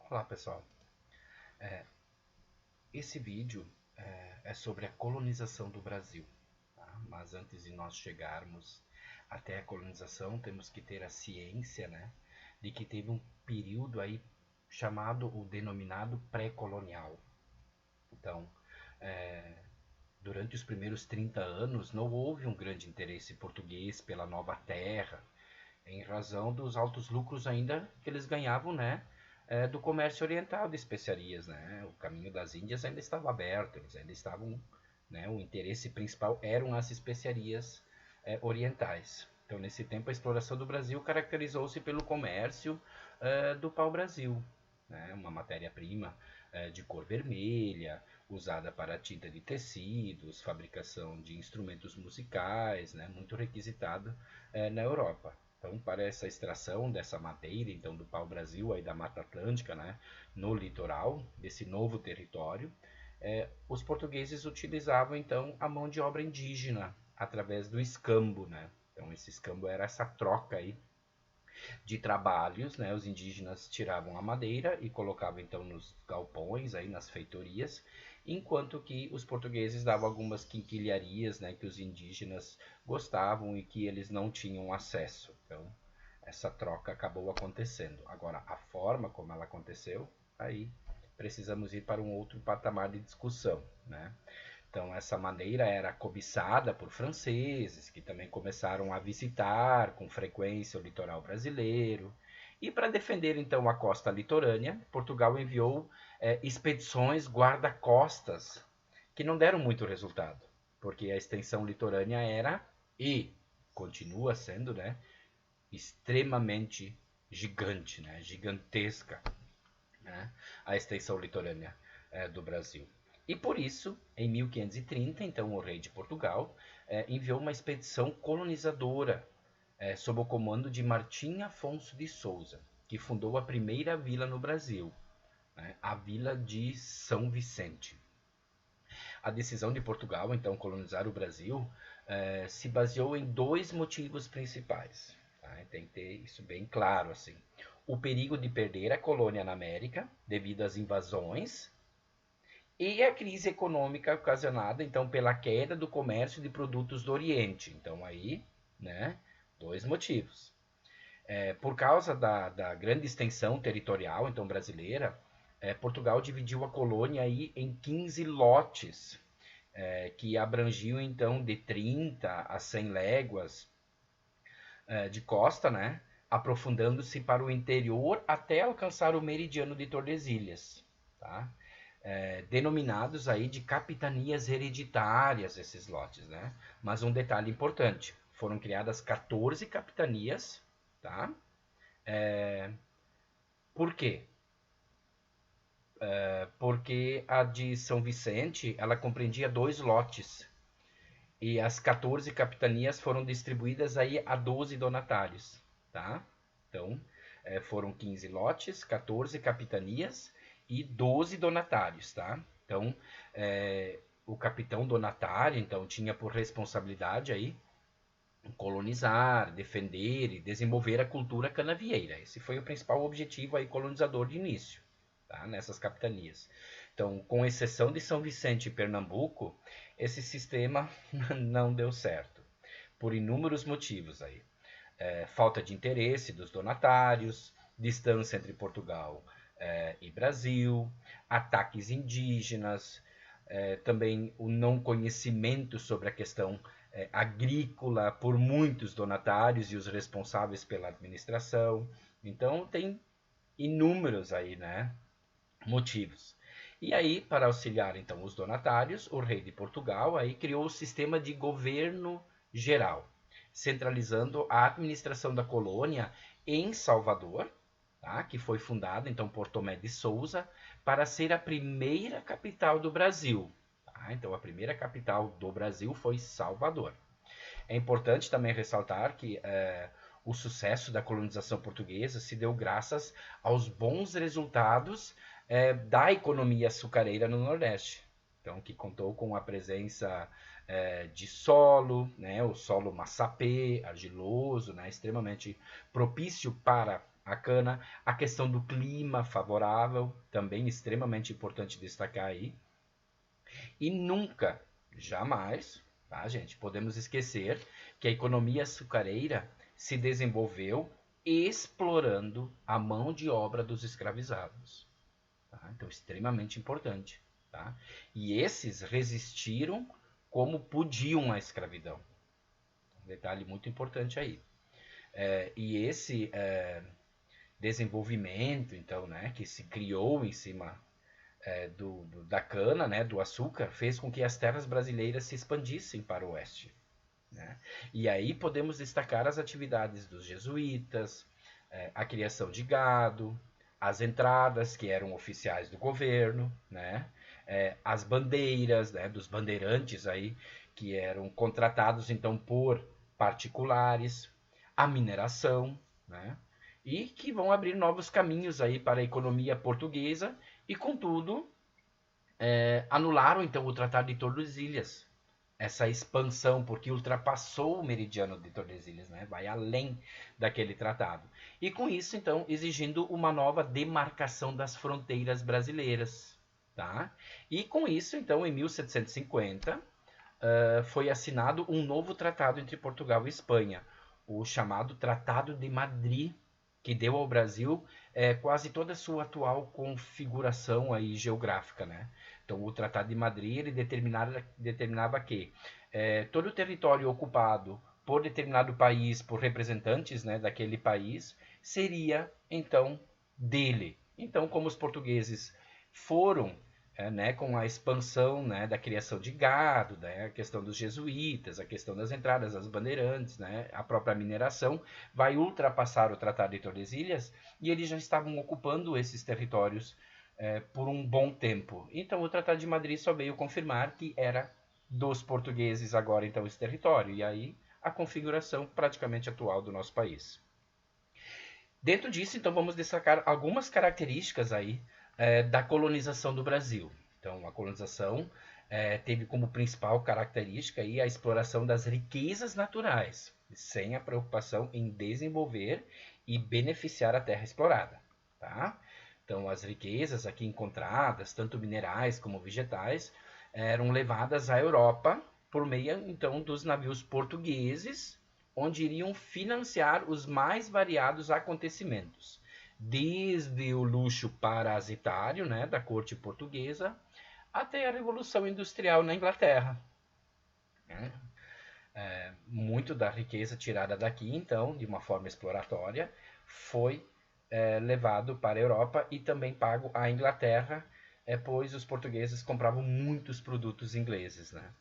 Olá pessoal, esse vídeo é sobre a colonização do Brasil, tá? Mas antes de nós chegarmos até a colonização, temos que ter a ciência, né, de que teve um período aí chamado o denominado pré-colonial. Então, durante os primeiros 30 anos não houve um grande interesse português pela nova terra, em razão dos altos lucros ainda que eles ganhavam, né, do comércio oriental de especiarias, né? O caminho das Índias ainda estava aberto, eles ainda estavam, né, o interesse principal eram as especiarias orientais. Então, nesse tempo, a exploração do Brasil caracterizou-se pelo comércio do pau-brasil, né? Uma matéria-prima de cor vermelha, usada para tinta de tecidos, fabricação de instrumentos musicais, né? Muito requisitado na Europa. Então, para essa extração dessa madeira, então do pau-brasil, aí da Mata Atlântica, né, no litoral desse novo território, os portugueses utilizavam então a mão de obra indígena através do escambo, né? Então, esse escambo era essa troca aí de trabalhos, né? Os indígenas tiravam a madeira e colocavam então nos galpões, aí nas feitorias, enquanto que os portugueses davam algumas quinquilharias, né? Que os indígenas gostavam e que eles não tinham acesso. Então, essa troca acabou acontecendo. Agora, a forma como ela aconteceu, aí precisamos ir para um outro patamar de discussão, né? Então, essa maneira era cobiçada por franceses, que também começaram a visitar com frequência o litoral brasileiro. E para defender então a costa litorânea, Portugal enviou expedições guarda-costas que não deram muito resultado, porque a extensão litorânea era e continua sendo, né, extremamente gigante, né, gigantesca, né, a extensão litorânea do Brasil. E por isso, em 1530, então o rei de Portugal enviou uma expedição colonizadora sob o comando de Martim Afonso de Souza, que fundou a primeira vila no Brasil, né, a vila de São Vicente. A decisão de Portugal, então, colonizar o Brasil, se baseou em dois motivos principais. Tá? Tem que ter isso bem claro, assim. O perigo de perder a colônia na América devido às invasões e a crise econômica ocasionada então pela queda do comércio de produtos do Oriente. Então aí, né, dois motivos. Por causa da grande extensão territorial então brasileira, Portugal dividiu a colônia aí em 15 lotes, que abrangiam então de 30 a 100 léguas de costa, né, aprofundando-se para o interior até alcançar o meridiano de Tordesilhas, tá? Denominados aí de capitanias hereditárias esses lotes, né? Mas um detalhe importante, foram criadas 14 capitanias, tá? Por quê? Porque a de São Vicente, ela compreendia dois lotes, e as 14 capitanias foram distribuídas aí a 12 donatários, tá? Então, foram 15 lotes, 14 capitanias e 12 donatários, tá? Então, o capitão donatário, então, tinha por responsabilidade aí colonizar, defender e desenvolver a cultura canavieira. Esse foi o principal objetivo aí colonizador de início, tá? Nessas capitanias. Então, com exceção de São Vicente e Pernambuco, esse sistema não deu certo, por inúmeros motivos aí. Falta de interesse dos donatários, distância entre Portugal e Brasil, ataques indígenas, também o não conhecimento sobre a questão agrícola por muitos donatários e os responsáveis pela administração. Então tem inúmeros aí, né, motivos. E aí, para auxiliar então os donatários, o rei de Portugal aí criou o sistema de governo geral, centralizando a administração da colônia em Salvador, tá? Que foi fundada então por Tomé de Souza para ser a primeira capital do Brasil. Tá? Então a primeira capital do Brasil foi Salvador. É importante também ressaltar que o sucesso da colonização portuguesa se deu graças aos bons resultados da economia açucareira no Nordeste. Então, que contou com a presença de né, o solo massapê, argiloso, né, extremamente propício para a cana, a questão do clima favorável, também extremamente importante destacar aí. E nunca, jamais, tá, gente, podemos esquecer que a economia açucareira se desenvolveu explorando a mão de obra dos escravizados. Tá? Então, extremamente importante. Tá? E esses resistiram como podiam à escravidão. Um detalhe muito importante aí. E esse desenvolvimento, então, né, que se criou em cima da cana, né, do açúcar, fez com que as terras brasileiras se expandissem para o oeste. Né? E aí podemos destacar as atividades dos jesuítas, a criação de gado, as entradas, que eram oficiais do governo, né? As bandeiras, né, dos bandeirantes aí, que eram contratados então por particulares, a mineração, né? E que vão abrir novos caminhos aí para a economia portuguesa e, contudo, anularam então o Tratado de Tordesilhas, essa expansão, porque ultrapassou o meridiano de Tordesilhas, né? Vai além daquele tratado. E com isso, então, exigindo uma nova demarcação das fronteiras brasileiras. Tá? E com isso, então, em 1750, foi assinado um novo tratado entre Portugal e Espanha, o chamado Tratado de Madrid, que deu ao Brasil quase toda a sua atual configuração aí geográfica, né? Então, o Tratado de Madrid ele determinava que todo o território ocupado por determinado país, por representantes, né, daquele país, seria então dele. Então, como os portugueses foram né, com a expansão, né, da criação de gado, né, a questão dos jesuítas, a questão das entradas, das bandeirantes, né, a própria mineração, vai ultrapassar o Tratado de Tordesilhas e eles já estavam ocupando esses territórios por um bom tempo. Então o Tratado de Madrid só veio confirmar que era dos portugueses agora então esse território, e aí a configuração praticamente atual do nosso país. Dentro disso, então, vamos destacar algumas características aí da colonização do Brasil. Então, a colonização teve como principal característica aí a exploração das riquezas naturais, sem a preocupação em desenvolver e beneficiar a terra explorada. Tá? Então, as riquezas aqui encontradas, tanto minerais como vegetais, eram levadas à Europa por meio, então, dos navios portugueses, onde iriam financiar os mais variados acontecimentos, desde o luxo parasitário, né, da corte portuguesa, até a Revolução Industrial na Inglaterra. Né? Muito da riqueza tirada daqui, então, de uma forma exploratória, foi levado para a Europa e também pago à Inglaterra, pois os portugueses compravam muitos produtos ingleses, né?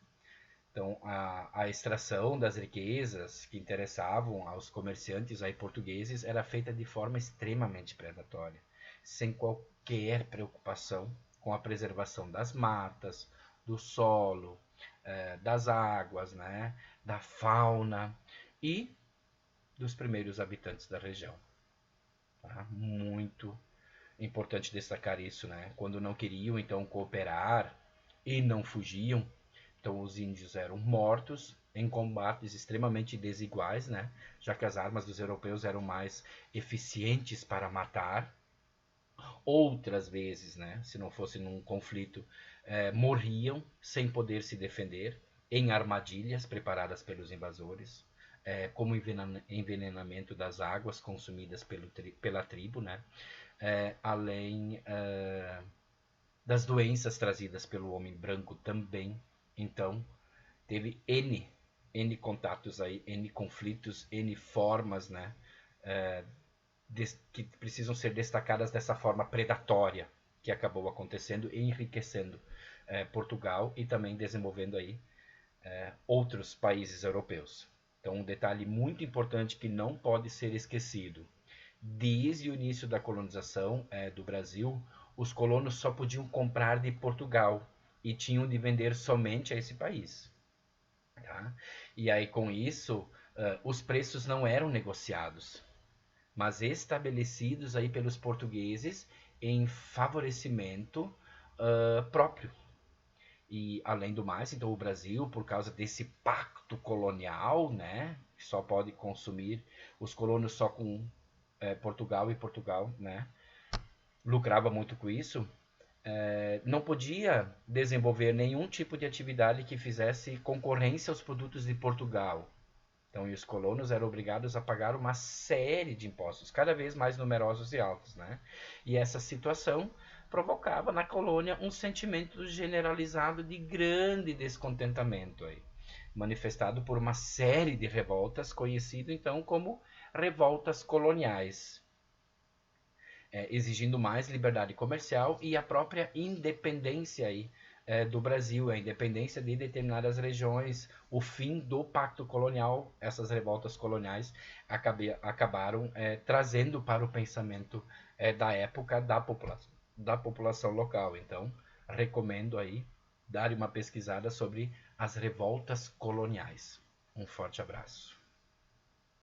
Então, a extração das riquezas que interessavam aos comerciantes aí portugueses era feita de forma extremamente predatória, sem qualquer preocupação com a preservação das matas, do solo, das águas, né, da fauna e dos primeiros habitantes da região. Tá? Muito importante destacar isso, né? Quando não queriam então cooperar e não fugiam, então os índios eram mortos em combates extremamente desiguais, né? Já que as armas dos europeus eram mais eficientes para matar. Outras vezes, né? Se não fosse num conflito, morriam sem poder se defender em armadilhas preparadas pelos invasores, como envenenamento das águas consumidas pela tribo, né? Além das doenças trazidas pelo homem branco também. Então, teve N contatos aí, N conflitos, N formas, né, que precisam ser destacadas dessa forma predatória que acabou acontecendo e enriquecendo Portugal e também desenvolvendo aí outros países europeus. Então, um detalhe muito importante que não pode ser esquecido. Desde o início da colonização do Brasil, os colonos só podiam comprar de Portugal e tinham de vender somente a esse país. Tá? E aí, com isso, os preços não eram negociados, mas estabelecidos aí pelos portugueses em favorecimento próprio. E, além do mais, então, o Brasil, por causa desse pacto colonial, né, que só pode consumir os colonos só com Portugal, e Portugal, né, lucrava muito com isso, não podia desenvolver nenhum tipo de atividade que fizesse concorrência aos produtos de Portugal. Então, os colonos eram obrigados a pagar uma série de impostos, cada vez mais numerosos e altos, né? E essa situação provocava na colônia um sentimento generalizado de grande descontentamento aí, manifestado por uma série de revoltas, conhecido então como revoltas coloniais, exigindo mais liberdade comercial e a própria independência aí, do Brasil, a independência de determinadas regiões, o fim do pacto colonial. Essas revoltas coloniais acabaram trazendo para o pensamento da época da população local. Então, recomendo aí dar uma pesquisada sobre as revoltas coloniais. Um forte abraço.